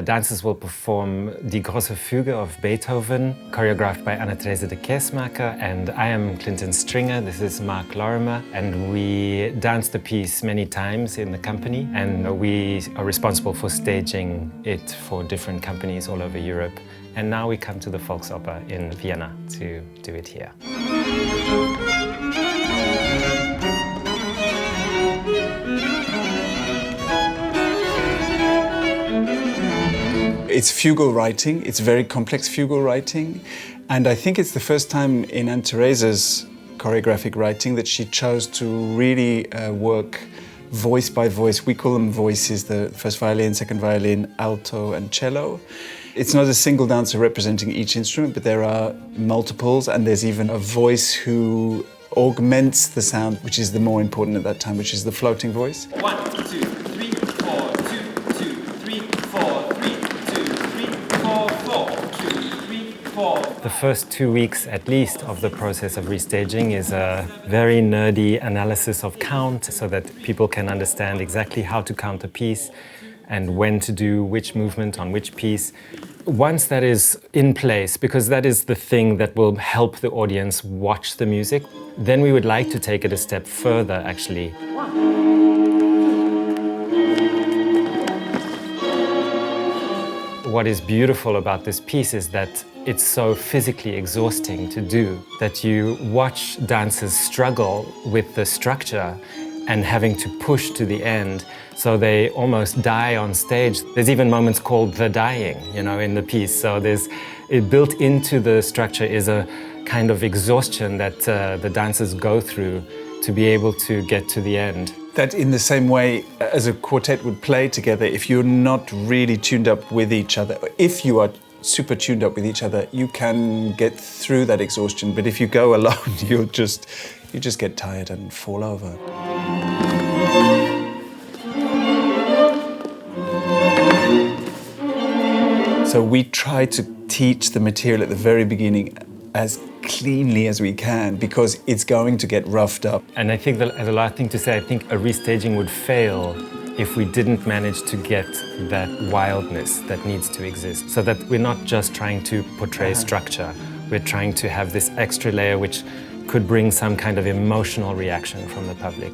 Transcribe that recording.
dancers will perform Die Große Fuge of Beethoven, choreographed by Teresa De Keersmaekers, and I am Clinton Stringer, this is Mark Lorimer, and we dance the piece many times in the company, and we are responsible for staging it for different companies all over Europe. And now we come to the Volksoper in Vienna to do it here. It's fugal writing, it's very complex fugal writing, and I think it's the first time in Aunt Teresa's choreographic writing that she chose to really work voice by voice. We call them voices, the first violin, second violin, alto and cello. It's not a single dancer representing each instrument, but there are multiples, and there's even a voice who augments the sound, which is the more important at that time, which is the floating voice. 1, 2, 3, 4, 2, 2, 3, 4, 3, 2, 3, 4, 4, 2, 3, 4. The first 2 weeks at least of the process of restaging is a very nerdy analysis of count so that people can understand exactly how to count a piece and when to do which movement on which piece. Once that is in place, because that is the thing that will help the audience watch the music, then we would like to take it a step further, actually. What is beautiful about this piece is that it's so physically exhausting to do, that you watch dancers struggle with the structure and having to push to the end, so they almost die on stage. There's even moments called the dying, in the piece. So built into the structure is a kind of exhaustion that the dancers go through to be able to get to the end. That in the same way as a quartet would play together, if you're not really tuned up with each other, if you are super tuned up with each other, you can get through that exhaustion. But if you go alone, you just get tired and fall over. So we try to teach the material at the very beginning as cleanly as we can, because it's going to get roughed up. And I think the last thing to say, I think a restaging would fail if we didn't manage to get that wildness that needs to exist. So that we're not just trying to portray structure, we're trying to have this extra layer which could bring some kind of emotional reaction from the public.